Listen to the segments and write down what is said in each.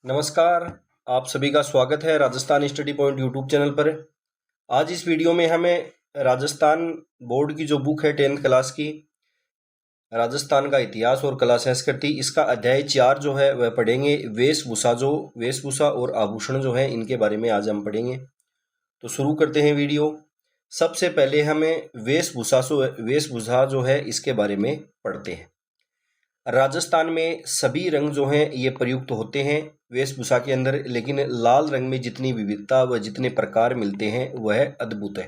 नमस्कार। आप सभी का स्वागत है Rajasthan study point YouTube channel पर। आज इस वीडियो में हमें राजस्थान बोर्ड की जो बुक है 10th क्लास की, राजस्थान का इतिहास और कला संस्कृति, इसका अध्याय 4 जो है वह पढ़ेंगे। वेशभूषा और आभूषण जो है इनके बारे में आज हम पढ़ेंगे। तो शुरू करते हैं वीडियो। सबसे पहले हमें वेशभूषा जो है इसके बारे में पढ़ते हैं। राजस्थान में सभी रंग जो हैं ये प्रयुक्त होते हैं वेशभूषा के अंदर, लेकिन लाल रंग में जितनी विविधता व जितने प्रकार मिलते हैं वह अद्भुत है।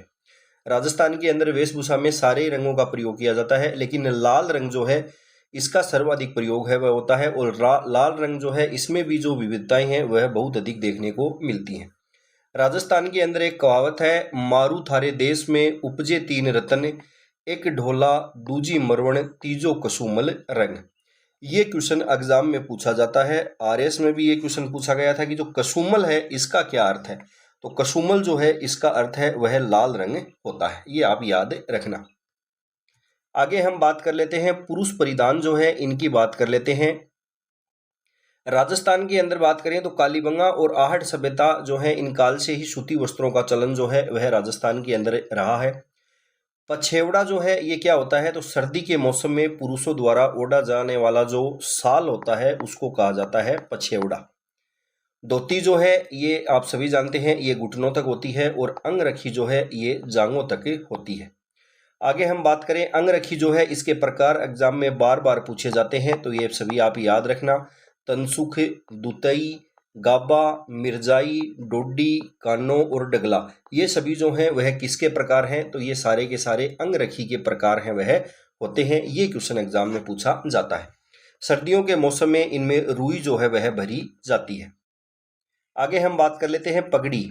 राजस्थान के अंदर वेशभूषा में सारे रंगों का प्रयोग किया जाता है, लेकिन लाल रंग जो है इसका सर्वाधिक प्रयोग है वह होता है। और लाल रंग जो है इसमें भी जो विविधताएं हैं वह बहुत अधिक देखने को मिलती हैं। राजस्थान के अंदर एक कहावत है, मारू थारे देश में उपजे तीन रतन, एक ढोला दूजी मरवण तीजो कसुमल रंग। ये क्वेश्चन एग्जाम में पूछा जाता है। आरएस में भी ये क्वेश्चन पूछा गया था कि जो कसुमल है इसका क्या अर्थ है। तो कसुमल जो है इसका अर्थ है वह लाल रंग होता है, ये आप याद रखना। आगे हम बात कर लेते हैं पुरुष परिधान जो है इनकी बात कर लेते हैं। राजस्थान के अंदर बात करें तो कालीबंगा और आहट सभ्यता जो है इन काल से ही सूती वस्त्रों का चलन जो है वह राजस्थान के अंदर रहा है। पछेवड़ा जो है ये क्या होता है, तो सर्दी के मौसम में पुरुषों द्वारा ओढ़ा जाने वाला जो शाल होता है उसको कहा जाता है पछेवड़ा। धोती जो है ये आप सभी जानते हैं ये घुटनों तक होती है, और अंगरखी जो है ये जांघों तक होती है। आगे हम बात करें अंगरखी जो है इसके प्रकार एग्जाम में बार बार पूछे जाते हैं, तो ये सभी आप याद रखना। तनसुख, दुतई, गाबा, मिर्जाई, डोडी, कानो और डगला, ये सभी जो हैं वह किसके प्रकार हैं, तो ये सारे के सारे अंगरखी के प्रकार हैं वह होते हैं। ये क्वेश्चन एग्जाम में पूछा जाता है। सर्दियों के मौसम में इनमें रुई जो है वह भरी जाती है। आगे हम बात कर लेते हैं पगड़ी।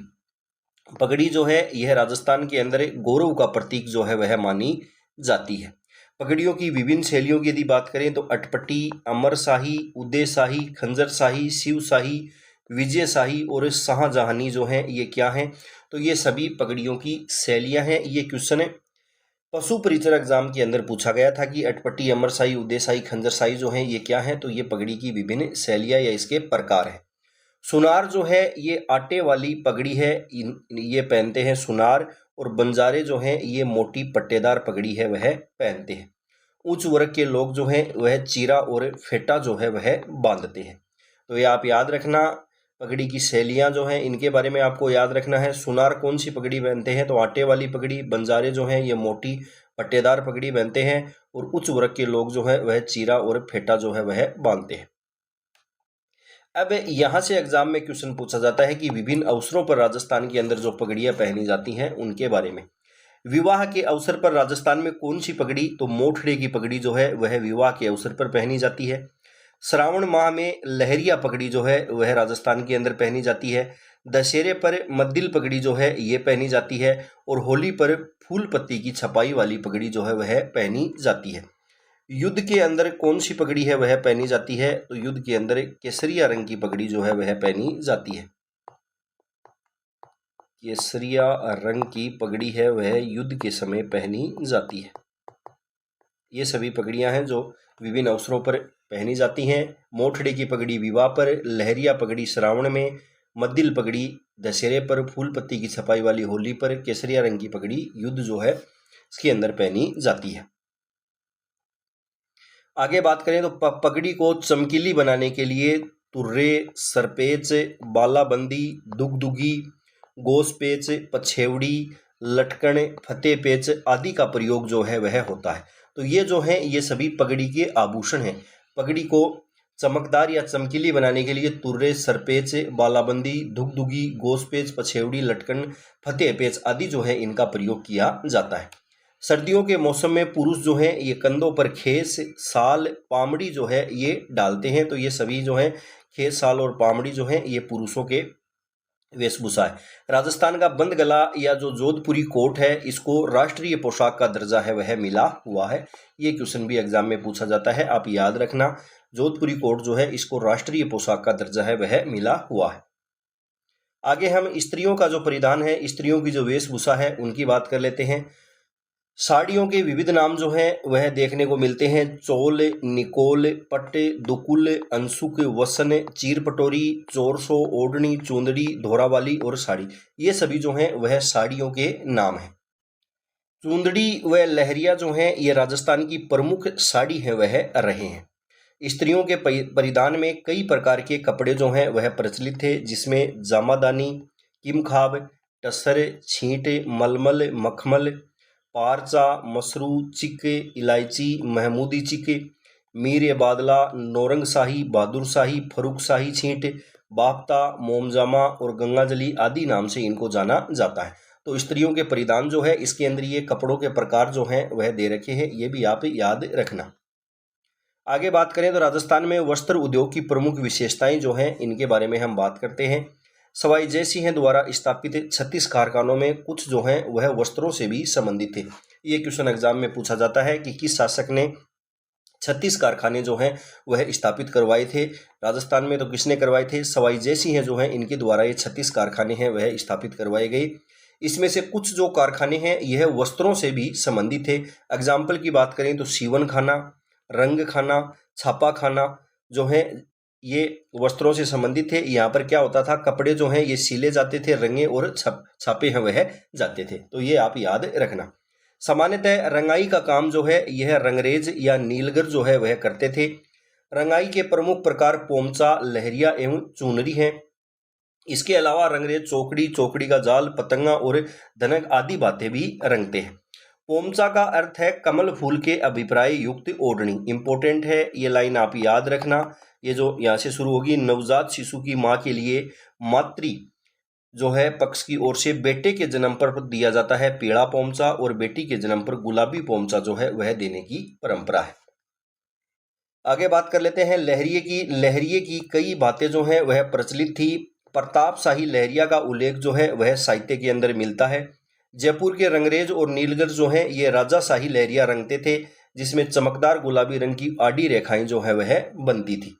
पगड़ी जो है यह राजस्थान के अंदर गौरव का प्रतीक जो है वह मानी जाती है। पगड़ियों की विभिन्न शैलियों की यदि बात करें तो अटपटी, अमर शाही, उदय शाही, खंजर शाही, शिव शाही, विजय शाही और शाहजहानी जो हैं ये क्या हैं, तो ये सभी पगड़ियों की शैलियां हैं। ये क्वेश्चन पशु परिचर एग्जाम के अंदर पूछा गया था कि अटपटी, अमर शाही, उदय शाही, खंजर शाही जो हैं ये क्या हैं, तो ये पगड़ी की विभिन्न शैलियां या इसके प्रकार हैं। सुनार जो है ये आटे वाली पगड़ी है, ये पहनते हैं सुनार। और बंजारे जो हैं ये मोटी पट्टेदार पगड़ी है वह पहनते हैं। उच्च वर्ग के लोग जो हैं वह चीरा और फेटा जो है वह बांधते हैं। तो ये आप याद रखना। पगड़ी की शैलियां जो हैं इनके बारे में आपको याद रखना है। सुनार कौन सी पगड़ी पहनते हैं, तो आटे वाली पगड़ी। बंजारे जो हैं ये मोटी पट्टेदार पगड़ी पहनते हैं, और उच्च वर्ग के लोग जो है वह चीरा और फेटा जो है वह बांधते हैं। अब यहां से एग्जाम में क्वेश्चन पूछा जाता है कि विभिन्न अवसरों पर राजस्थान के अंदर जो पगड़ियां पहनी जाती हैं उनके बारे में। विवाह के अवसर पर राजस्थान में कौन सी पगड़ी, तो मोठड़े की पगड़ी जो है वह विवाह के अवसर पर पहनी जाती है। श्रावण माह में लहरिया पगड़ी जो है वह राजस्थान के अंदर पहनी जाती है। दशहरे पर मद्दिल पगड़ी जो है ये पहनी जाती है, और होली पर फूल पत्ती की छपाई वाली पगड़ी जो है वह पहनी जाती है। युद्ध के अंदर कौन सी पगड़ी है वह पहनी जाती है, तो युद्ध के अंदर केसरिया रंग की पगड़ी जो है वह पहनी जाती है। केसरिया रंग की पगड़ी है वह युद्ध के समय पहनी जाती है। ये सभी पगड़ियां हैं जो विभिन्न अवसरों पर पहनी जाती हैं। मोठड़े की पगड़ी विवाह पर, लहरिया पगड़ी श्रावण में, मद्दिल पगड़ी दशहरे पर, फूल पत्ती की छपाई वाली होली पर, केसरिया रंग की पगड़ी युद्ध जो है इसके अंदर पहनी जाती है। आगे बात करें तो पगड़ी को चमकीली बनाने के लिए तुर्रे, सरपेच, बालाबंदी, दुगदुगी, गोसपेच, पछेवड़ी, लटकन, फतेह पेच आदि का प्रयोग जो है वह होता है। तो ये जो है ये सभी पगड़ी के आभूषण हैं। पगड़ी को चमकदार या चमकीली बनाने के लिए तुर्रे, सरपेच, बालाबंदी, दुगदुगी, गोसपेच, पछेवड़ी, लटकन, फतेह पेच आदि जो है इनका प्रयोग किया जाता है। सर्दियों के मौसम में पुरुष जो हैं ये कंधों पर खेस, साल, पामड़ी जो है ये डालते हैं। तो ये सभी जो हैं खेस, साल और पामड़ी जो हैं ये पुरुषों के वेशभूषा है। राजस्थान का बंद गला या जो जोधपुरी कोट है इसको राष्ट्रीय पोशाक का दर्जा है वह मिला हुआ है। ये क्वेश्चन भी एग्जाम में पूछा जाता है, आप याद रखना। जोधपुरी कोट जो है इसको राष्ट्रीय पोशाक का दर्जा है वह मिला हुआ है। आगे हम स्त्रियों का जो परिधान है, स्त्रियों की जो वेशभूषा है उनकी बात कर लेते हैं। साड़ियों के विविध नाम जो हैं वह देखने को मिलते हैं। चोल, निकोल, पट, दुकुल, अंशुक, वसन, चीर पटोरी, चोरसो, ओढ़नी, चूंदड़ी, धोरावाली और साड़ी, ये सभी जो हैं वह साड़ियों के नाम हैं। चूंदड़ी व लहरिया जो हैं ये राजस्थान की प्रमुख साड़ी है वह रहे हैं। स्त्रियों के परिधान में कई प्रकार के कपड़े जो हैं वह प्रचलित थे, जिसमें जामादानी, किमखाब, टसर, छींट, मलमल, मखमल, पारचा, मसरू, चिक, इलायची, महमूदी चिक, मीर बादला, नौरंग शाही, बहादुर शाही, फरूक शाही छींट, बाफ्ता, मोमजामा और गंगाजली आदि नाम से इनको जाना जाता है। तो स्त्रियों के परिधान जो है इसके अंदर ये कपड़ों के प्रकार जो हैं वह दे रखे हैं, ये भी आप याद रखना। आगे बात करें तो राजस्थान में वस्त्र उद्योग की प्रमुख विशेषताएं जो हैं इनके बारे में हम बात करते हैं। सवाई जय सिंह द्वारा स्थापित 36 कारखानों में कुछ जो हैं वह वस्त्रों से भी संबंधित थे। ये क्वेश्चन एग्जाम में पूछा जाता है कि किस शासक ने 36 कारखाने जो हैं वह स्थापित करवाए थे। राजस्थान में तो किसने करवाए थे? सवाई जय सिंह जो हैं इनके द्वारा ये 36 कारखाने हैं वह स्थापित करवाए गए। इसमें से कुछ जो कारखाने हैं यह वस्त्रों से भी संबंधित थे। एग्जाम्पल की बात करें तो सीवन खाना, रंग खाना, छापा खाना जो है ये वस्त्रों से संबंधित थे। यहाँ पर क्या होता था, कपड़े जो हैं ये सिले जाते थे, रंगे और छापे हैं वह जाते थे। तो ये आप याद रखना। सामान्यतः रंगाई का काम जो है यह रंगरेज या नीलगर जो है वह करते थे। रंगाई के प्रमुख प्रकार पोमचा, लहरिया एवं चुनरी हैं। इसके अलावा रंगरेज चौकड़ी, चौकड़ी का जाल, पतंगा और धनक आदि बातें भी रंगते हैं। पोमचा का अर्थ है कमल फूल के अभिप्राय युक्त ओढ़नी। इंपॉर्टेंट है, ये लाइन आप याद रखना। ये जो यहाँ से शुरू होगी, नवजात शिशु की माँ के लिए मातृ जो है पक्ष की ओर से बेटे के जन्म पर दिया जाता है पीला पोमचा, और बेटी के जन्म पर गुलाबी पोमचा जो है वह देने की परंपरा है। आगे बात कर लेते हैं लहरिये की। लहरिये की कई बातें जो है वह प्रचलित थी। प्रताप शाही लहरिया का उल्लेख जो है वह साहित्य के अंदर मिलता है। जयपुर के रंगरेज और नीलगर जो हैं ये राजा शाही लहरिया रंगते थे, जिसमें चमकदार गुलाबी रंग की आड़ी रेखाएं जो है वह बनती थी।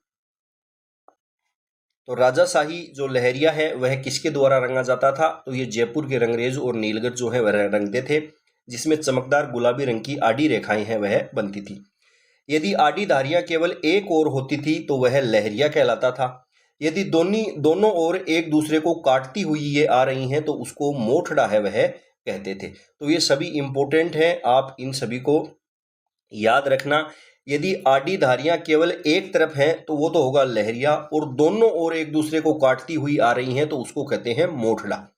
तो राजा शाही जो लहरिया है वह किसके द्वारा रंगा जाता था? तो ये जयपुर के रंगरेज और नीलगर जो है वह रंगते थे, जिसमें चमकदार गुलाबी रंग की आड़ी रेखाएं हैं वह बनती थी। यदि आड़ी धारियां केवल एक ओर होती थी तो वह लहरिया कहलाता था। यदि दोनों ओर एक दूसरे को काटती हुई ये आ रही हैं तो उसको मोठड़ा है वह कहते थे। तो ये सभी इंपॉर्टेंट हैं, आप इन सभी को याद रखना। यदि आड़ी धारियां केवल एक तरफ हैं तो वो तो होगा लहरिया, और दोनों ओर एक दूसरे को काटती हुई आ रही हैं तो उसको कहते हैं मोठड़ा।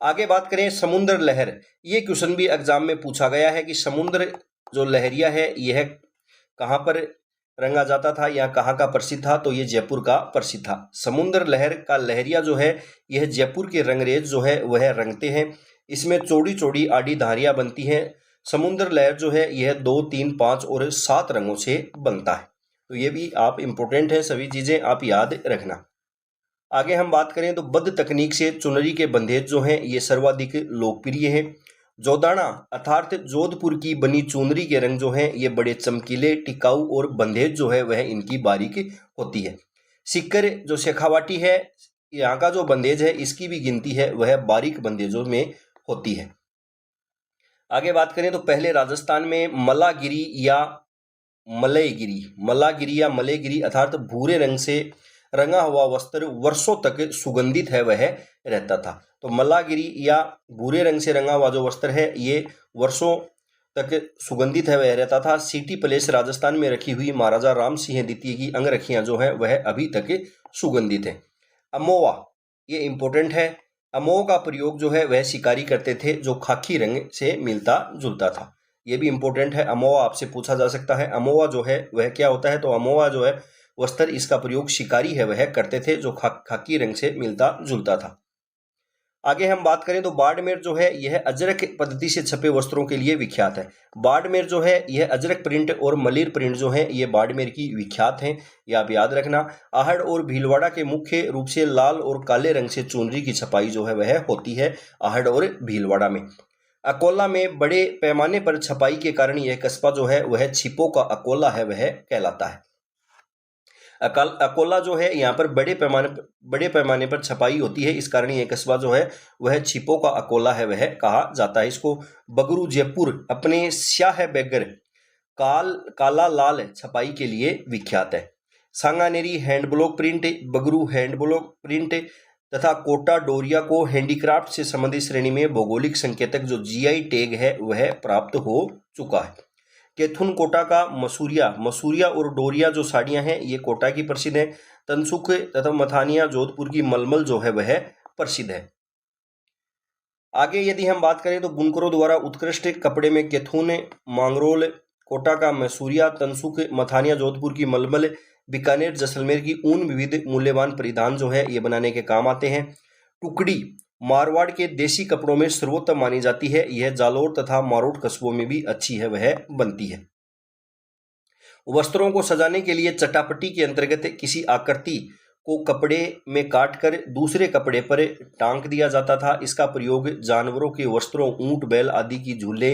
आगे बात करें समुद्र लहर। ये क्वेश्चन भी एग्जाम में पूछा गया है कि समुद्र जो लहरिया है यह कहाँ पर रंगा जाता था या कहाँ का प्रसिद्ध था? तो ये जयपुर का प्रसिद्ध था। समुद्र लहर का लहरिया जो है यह जयपुर के रंगरेज जो है वह रंगते हैं। इसमें चौड़ी चौड़ी आड़ी धारियां बनती हैं। समुद्र लहर जो है यह 2, 3, 5 और 7 रंगों से बनता है। तो ये भी आप इंपॉर्टेंट है, सभी चीजें आप याद रखना। आगे हम बात करें तो बद्ध तकनीक से चुनरी के बंधेज जो हैं ये सर्वाधिक लोकप्रिय हैं। जोदाना अर्थात जोधपुर की बनी चुनरी के रंग जो हैं ये बड़े चमकीले, टिकाऊ और बंधेज जो है वह इनकी बारीक होती है। सिक्कर जो शेखावाटी है, यहाँ का जो बंधेज है इसकी भी गिनती है वह बारीक बंधेजों में होती है। आगे बात करें तो पहले राजस्थान में मलागिरी या मलयगिरी अर्थात भूरे रंग से रंगा हुआ वस्त्र वर्षों तक सुगंधित है वह रहता था। तो मलागिरी या भूरे रंग से रंगा हुआ जो वस्त्र है ये वर्षों तक सुगंधित है वह रहता था। सिटी पैलेस राजस्थान में रखी हुई महाराजा राम सिंह द्वितीय की अंगरखियां जो है वह अभी तक सुगंधित है। अमोवा, ये इंपॉर्टेंट है। अमोह का प्रयोग जो है वह शिकारी करते थे जो खाकी रंग से मिलता जुलता था। ये भी इंपॉर्टेंट है। अमोवा आपसे पूछा जा सकता है। अमोवा जो है वह क्या होता है? तो अमोवा जो है वस्त्र, इसका प्रयोग शिकारी है वह करते थे जो खाकी रंग से मिलता जुलता था। आगे हम बात करें तो बाड़मेर जो है यह अजरक पद्धति से छपे वस्त्रों के लिए विख्यात है। बाड़मेर जो है यह अजरक प्रिंट और मलिर प्रिंट जो है ये बाड़मेर की विख्यात हैं, ये आप याद रखना। आहड़ और भीलवाड़ा के मुख्य रूप से लाल और काले रंग से चुनरी की छपाई जो है वह होती है आहड़ और भीलवाड़ा में। अकोला में बड़े पैमाने पर छपाई के कारण यह कस्बा जो है वह छिपों का अकोला है वह कहलाता है। अकोला जो है यहाँ पर बड़े पैमाने पर छपाई होती है, इस कारण ये कस्बा जो है वह छिपो का अकोला है वह कहा जाता है। इसको बगरू जयपुर अपने स्याह बैगर काला लाल छपाई के लिए विख्यात है। Sanganeri hand block print, Bagru hand block print तथा कोटा डोरिया को हैंडीक्राफ्ट से संबंधित श्रेणी में भौगोलिक संकेतक जो जीआई टैग है वह प्राप्त हो चुका है। केथुन कोटा का मसूरिया और डोरिया जो साड़ियां हैं ये कोटा की प्रसिद्ध है। तनसुख तथा मथानिया जोधपुर की मलमल जो है वह प्रसिद्ध है। आगे यदि हम बात करें तो बुनकरों द्वारा उत्कृष्ट कपड़े में केथुन, मांगरोल, कोटा का मसूरिया, तनसुख, मथानिया जोधपुर की मलमल, बीकानेर जैसलमेर की ऊन विविध मूल्यवान परिधान जो है ये बनाने के काम आते हैं। टुकड़ी मारवाड़ के देसी कपड़ों में सर्वोत्तम मानी जाती है। यह जालोर तथा मारोट कस्बों में भी अच्छी है वह बनती है। वस्त्रों को सजाने के लिए चटापटी के अंतर्गत किसी आकृति को कपड़े में काटकर दूसरे कपड़े पर टांक दिया जाता था। इसका प्रयोग जानवरों के वस्त्रों, ऊंट बैल आदि की झूले,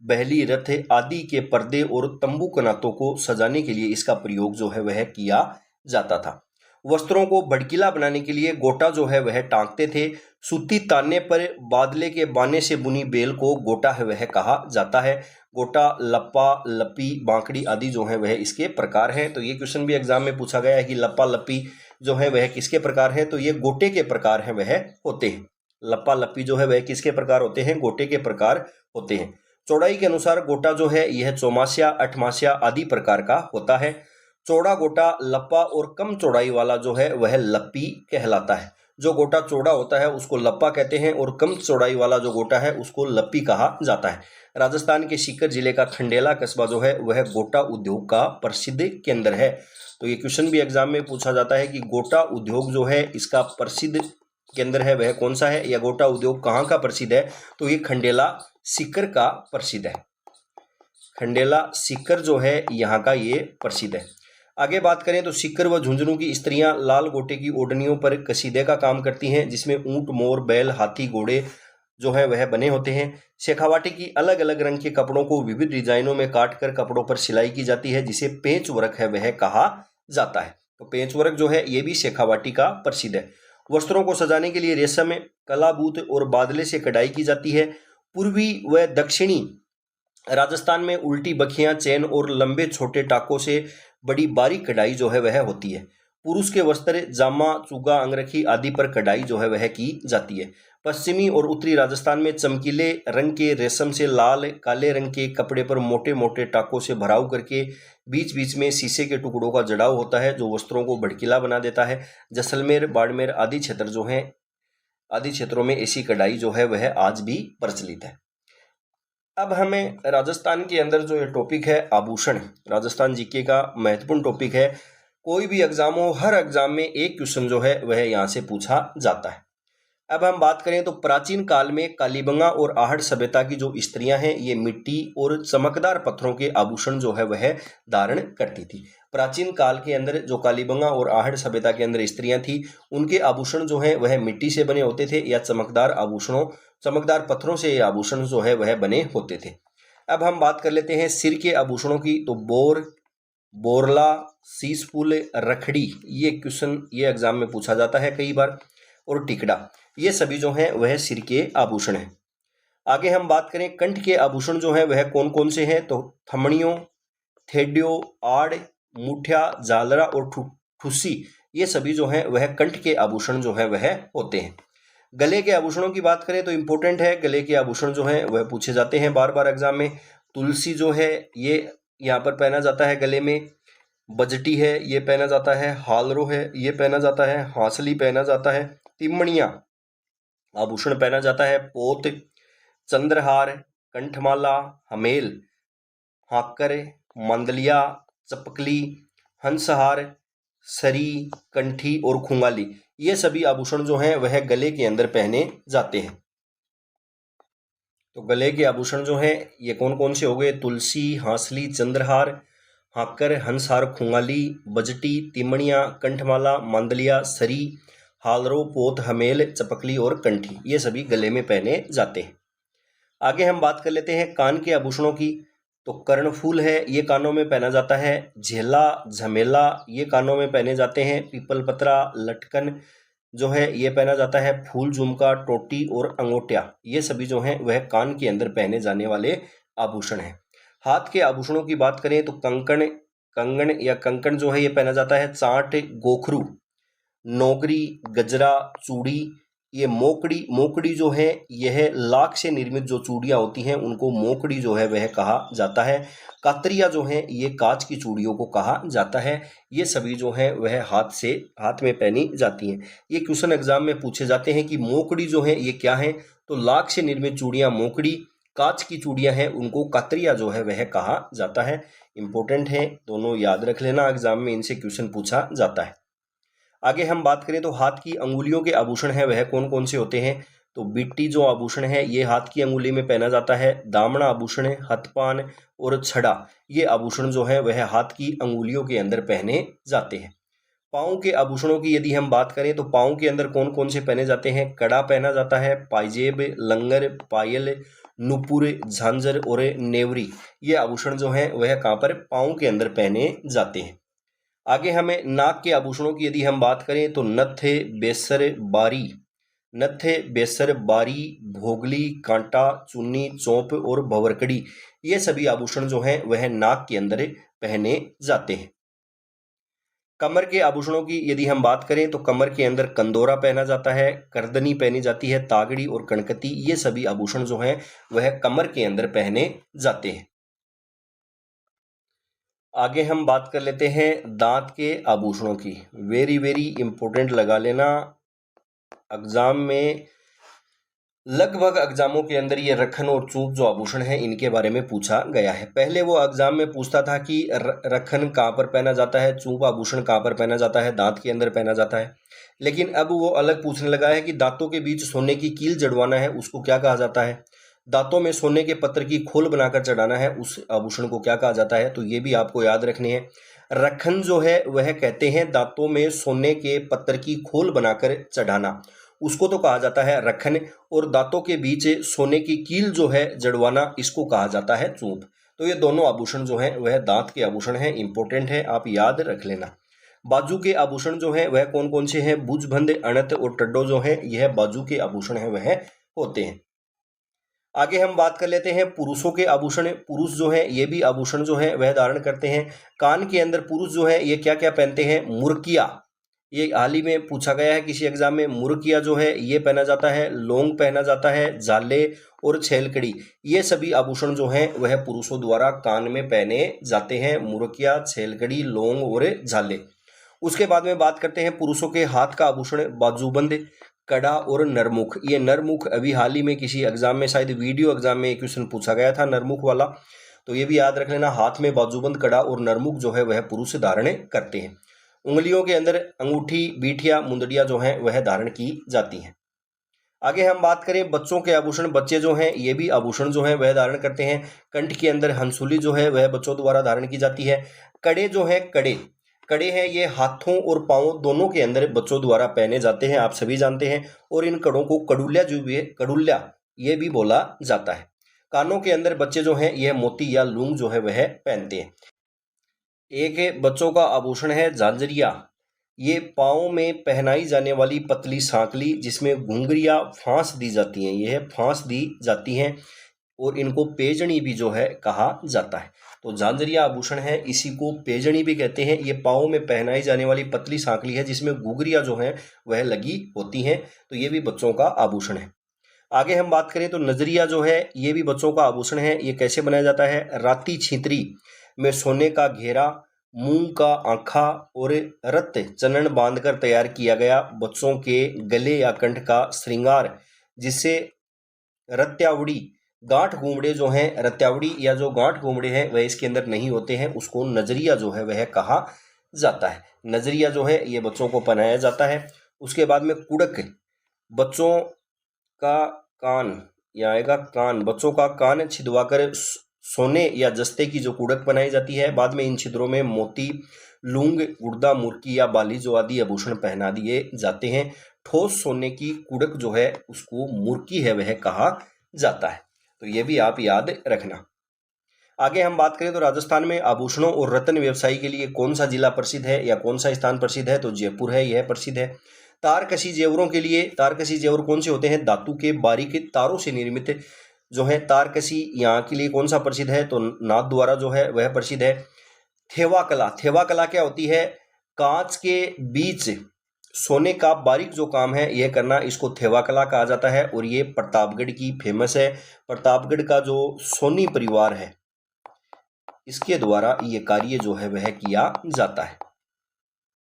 बहली रथ आदि के पर्दे और तंबू कनातों को सजाने के लिए इसका प्रयोग जो है वह किया जाता था। वस्त्रों को भड़कीला बनाने के लिए गोटा जो है वह टांकते थे। सूती ताने पर बादले के बाने से बुनी बेल को गोटा है वह कहा जाता है। गोटा, लप्पा, लपी, बांकड़ी आदि जो है वह इसके प्रकार हैं। तो ये क्वेश्चन भी एग्जाम में पूछा गया है कि लप्पा लपी जो है वह किसके प्रकार है, तो ये गोटे के प्रकार हैं वह होते हैं। लप्पा लपी जो है वह किसके प्रकार होते हैं, गोटे के प्रकार होते हैं। चौड़ाई के अनुसार गोटा जो है यह चौमासिया, अठमासिया आदि प्रकार का होता है। चौड़ा गोटा लप्पा और कम चौड़ाई वाला जो है वह लप्पी कहलाता है। जो गोटा चौड़ा होता है उसको लप्पा कहते हैं और कम चौड़ाई वाला जो गोटा है उसको लप्पी कहा जाता है। राजस्थान के सीकर जिले का खंडेला कस्बा जो है वह गोटा उद्योग का प्रसिद्ध केंद्र है। तो ये क्वेश्चन भी एग्जाम में पूछा जाता है कि गोटा उद्योग जो है इसका प्रसिद्ध केंद्र है वह कौन सा है, या गोटा उद्योग कहाँ का प्रसिद्ध है, तो ये खंडेला सीकर का प्रसिद्ध है। खंडेला सीकर जो है यहाँ का ये प्रसिद्ध है। आगे बात करें तो सीकर व झुंझुनू की स्त्रियां लाल गोटे की ओढ़नियों पर कसीदे का काम करती हैं, जिसमें ऊंट, मोर, बैल, हाथी, घोड़े जो है वह बने होते हैं। शेखावाटी की अलग अलग रंग के कपड़ों को विविध डिजाइनों में काटकर कपड़ों पर सिलाई की जाती है, जिसे पेंच वर्क है वह कहा जाता है। तो पेंच वर्क जो है ये भी शेखावाटी का प्रसिद्ध है। वस्त्रों को सजाने के लिए रेशम, कलाबूत और बादले से कढ़ाई की जाती है। पूर्वी व दक्षिणी राजस्थान में उल्टी बखियां, चैन और लंबे छोटे टाकों से बड़ी बारीक कढ़ाई जो है वह होती है। पुरुष के वस्त्र जामा, चुगा, अंगरखी आदि पर कढ़ाई जो है वह की जाती है। पश्चिमी और उत्तरी राजस्थान में चमकीले रंग के रेशम से लाल काले रंग के कपड़े पर मोटे मोटे टाकों से भराव करके बीच बीच में शीशे के टुकड़ों का जड़ाव होता है, जो वस्त्रों को भड़कीला बना देता है। जैसलमेर, बाड़मेर आदि क्षेत्र जो हैं, आदि क्षेत्रों में ऐसी कढ़ाई जो है वह आज भी प्रचलित है। अब हमें राजस्थान के अंदर जो ये टॉपिक है आभूषण, राजस्थान जीके का महत्वपूर्ण टॉपिक है। कोई भी एग्जाम हो, हर एग्जाम में एक क्वेश्चन जो है वह यहाँ से पूछा जाता है। अब हम बात करें तो प्राचीन काल में कालीबंगा और आहड़ सभ्यता की जो स्त्रियां हैं ये मिट्टी और चमकदार पत्थरों के आभूषण जो है वह धारण करती थी। प्राचीन काल के अंदर जो कालीबंगा और आहड़ सभ्यता के अंदर स्त्रियां थी उनके आभूषण जो है वह मिट्टी से बने होते थे या चमकदार पत्थरों से ये आभूषण जो है वह बने होते थे। अब हम बात कर लेते हैं सिर के आभूषणों की। तो बोरला, शीशफूल, रखड़ी, ये क्वेश्चन ये एग्जाम में पूछा जाता है कई बार, और टिकड़ा, ये सभी जो हैं वह सिर के आभूषण हैं। आगे हम बात करें कंठ के आभूषण जो है वह कौन कौन से हैं, तो थमड़ियों, थेडियो, आड़, मुठिया, झालरा और ठुस्सी, ये सभी जो हैं वह कंठ के आभूषण जो है वह होते हैं। गले के आभूषणों की बात करें तो इंपॉर्टेंट है, गले के आभूषण जो हैं वह पूछे जाते हैं बार बार एग्जाम में। तुलसी जो है ये यहाँ पर पहना जाता है गले में, बजटी है ये पहना जाता है, हालरो है ये पहना जाता है, हांसली पहना जाता है, तिमणिया आभूषण पहना जाता है, पोत, चंद्रहार, कंठमाला, हमेल, हाकर, मंदलिया, चपकली, हंसहार, सरी, कंठी और खुंगाली, ये सभी आभूषण जो हैं वह गले के अंदर पहने जाते हैं। तो गले के आभूषण जो हैं ये कौन कौन से हो गए, तुलसी, हांसली, चंद्रहार, हाकर, हंसहार, खुंगाली, बजटी, तिमणिया, कंठमाला, मंदलिया, सरी, हालरो, पोत, हमेल, चपकली और कंठी, ये सभी गले में पहने जाते हैं। आगे हम बात कर लेते हैं कान के आभूषणों की। तो कर्णफूल है, ये कानों में पहना जाता है। झेला, झमेला, ये कानों में पहने जाते हैं। पीपल पत्रा, लटकन जो है ये पहना जाता है। फूल, झुमका, टोटी और अंगोटिया, ये सभी जो हैं वह कान के अंदर पहने जाने वाले आभूषण हैं। हाथ के आभूषणों की बात करें तो कंकण, कंगन या कंकण जो है ये पहना जाता है। चांट, गोखरू, नौगरी, गजरा, चूड़ी, ये मोकड़ी, मोकड़ी जो है यह लाख से निर्मित जो चूड़ियाँ होती हैं उनको मोकड़ी जो है वह कहा जाता है। कातरिया जो है ये कांच की चूड़ियों को कहा जाता है। ये सभी जो है वह हाथ में पहनी जाती हैं। ये क्वेश्चन एग्जाम में पूछे जाते हैं कि मोकड़ी जो है ये क्या है, तो लाख से निर्मित चूड़ियाँ मोकड़ी, कांच की चूड़ियाँ हैं उनको कातरिया जो है वह कहा जाता है। इंपॉर्टेंट है, दोनों याद रख लेना, एग्जाम में इनसे क्वेश्चन पूछा जाता है। आगे हम बात करें तो हाथ की अंगुलियों के आभूषण है वह कौन कौन से होते हैं, तो बिट्टी जो आभूषण है ये हाथ की अंगुली में पहना जाता है। दामना आभूषण है, हथपान और छड़ा, ये आभूषण जो है वह हाथ की अंगुलियों के अंदर पहने जाते हैं। पाँव के आभूषणों की यदि हम बात करें तो पाँव के अंदर कौन कौन से पहने जाते हैं, कड़ा पहना जाता है, पाइजेब, लंगर, पायल, नुपुर, झांझर और नेवरी, ये आभूषण जो है वह कहाँ पर पाँव के अंदर पहने जाते हैं। आगे हमें नाक के आभूषणों की यदि हम बात करें तो नत्थे, बेसर, बारी, नत्थे, बेसर, बारी, भोगली, कांटा, चुन्नी, चौंप और भंवरकड़ी, ये सभी आभूषण जो हैं वह नाक के अंदर पहने जाते हैं। कमर के आभूषणों की यदि हम बात करें तो कमर के अंदर कंदोरा पहना जाता है, करदनी पहनी जाती है, तागड़ी और कणकती, ये सभी आभूषण जो हैं वह कमर के अंदर पहने जाते हैं। आगे हम बात कर लेते हैं दांत के आभूषणों की। वेरी वेरी इंपॉर्टेंट लगा लेना, एग्जाम में लगभग एग्जामों के अंदर ये रखन और चूप जो आभूषण है इनके बारे में पूछा गया है। पहले वो एग्जाम में पूछता था कि रखन कहाँ पर पहना जाता है, चूप आभूषण कहाँ पर पहना जाता है, दांत के अंदर पहना जाता है। लेकिन अब वो अलग पूछने लगा है कि दांतों के बीच सोने की कील जड़वाना है उसको क्या कहा जाता है, दांतों में सोने के पत्थर की खोल बनाकर चढ़ाना है उस आभूषण को क्या कहा जाता है, तो ये भी आपको याद रखने हैं। रखन जो है वह कहते हैं दांतों में सोने के पत्थर की खोल बनाकर चढ़ाना, उसको तो कहा जाता है रखन, और दांतों के बीच सोने की कील जो है जड़वाना, इसको कहा जाता है चूप। तो ये दोनों आभूषण जो है वह दांत के आभूषण है, इंपॉर्टेंट है, आप याद रख लेना। बाजू के आभूषण जो है वह कौन कौन से हैं, भुजबंद, अणत और टड्डो जो है यह बाजू के आभूषण है वह होते हैं। आगे हम बात कर लेते हैं पुरुषों के आभूषण। पुरुष जो है ये भी आभूषण जो है वह धारण करते हैं। कान के अंदर पुरुष जो है ये क्या क्या पहनते हैं, मुर्किया, ये हाल ही में पूछा गया है किसी एग्जाम में। मुर्किया जो है ये पहना जाता है, लौंग पहना जाता है, झाले और छेलकड़ी, ये सभी आभूषण जो हैं वह पुरुषों द्वारा कान में पहने जाते हैं। मुर्किया, छेलकड़ी, लौंग और झाले। उसके बाद में बात करते हैं पुरुषों के हाथ का आभूषण, बाजूबंद, कड़ा और नरमुख। ये नरमुख अभी हाल ही में किसी एग्जाम में, शायद वीडियो एग्जाम में एक क्वेश्चन पूछा गया था नरमुख वाला, तो ये भी याद रख लेना। हाथ में बाजूबंद, कड़ा और नरमुख जो है वह पुरुष धारण करते हैं। उंगलियों के अंदर अंगूठी, बीठिया, मुंदड़िया जो है वह धारण की जाती हैं। आगे हम बात करें बच्चों के आभूषण। बच्चे जो हैं ये भी आभूषण जो है वह धारण करते हैं। कंठ के अंदर हंसुली जो है वह बच्चों द्वारा धारण की जाती है। कड़े जो है, कड़े कड़े हैं ये हाथों और पांवों दोनों के अंदर बच्चों द्वारा पहने जाते हैं, आप सभी जानते हैं। और इन कड़ों को कड़ुल्या जो भी है, कड़ुल्या ये भी बोला जाता है। कानों के अंदर बच्चे जो हैं यह मोती या लूंग जो है वह पहनते हैं। एक बच्चों का आभूषण है झांझरिया। ये पाँव में पहनाई जाने वाली पतली सांकली जिसमें घुंघरिया फांस दी जाती हैं, यह फांस दी जाती हैं और इनको पेजनी भी जो है कहा जाता है। तो झांझरिया आभूषण है, इसी को पेजनी भी कहते हैं। ये पाँव में पहनाई जाने वाली पतली सांकली है जिसमें घुंघरिया जो है वह लगी होती हैं, तो ये भी बच्चों का आभूषण है। आगे हम बात करें तो नजरिया जो है ये भी बच्चों का आभूषण है। ये कैसे बनाया जाता है, राती छींतरी में सोने का घेरा, मूंग का आंखा और रत्त चनन बांधकर तैयार किया गया बच्चों के गले या कंठ का श्रृंगार, जिससे रत्यावड़ी, गांठ घूमड़े जो हैं, रत्यावड़ी या जो गांठ घूमड़े हैं वह इसके अंदर नहीं होते हैं, उसको नजरिया जो है वह कहा जाता है। नजरिया जो है ये बच्चों को पहनाया जाता है। उसके बाद में कुड़क, बच्चों का कान, यहाँ आएगा कान, बच्चों का कान छिदवाकर सोने या जस्ते की जो कुड़क बनाई जाती है। बाद में इन छिद्रों में मोती, लूंग, गुर्दा, मुर्की या बाली जो आदि आभूषण पहना दिए जाते हैं। ठोस सोने की कुड़क जो है उसको मुर्की है वह कहा जाता है, तो ये भी आप याद रखना। आगे हम बात करें तो राजस्थान में आभूषणों और रत्न व्यवसाय के लिए कौन सा जिला प्रसिद्ध है या कौन सा स्थान प्रसिद्ध है, तो जयपुर है, यह प्रसिद्ध है। तारकशी जेवरों के लिए, तारकशी जेवर कौन से होते हैं, धातु के बारीक तारों से निर्मित जो है तारकशी, यहाँ के लिए कौन सा प्रसिद्ध है, तो नाथ द्वारा जो है वह प्रसिद्ध है। थेवा कला, थेवा कला क्या होती है, कांच के बीच सोने का बारीक जो काम है यह करना, इसको थेवा कला कहा जाता है और ये प्रतापगढ़ की फेमस है। प्रतापगढ़ का जो सोनी परिवार है इसके द्वारा ये कार्य जो है वह किया जाता है।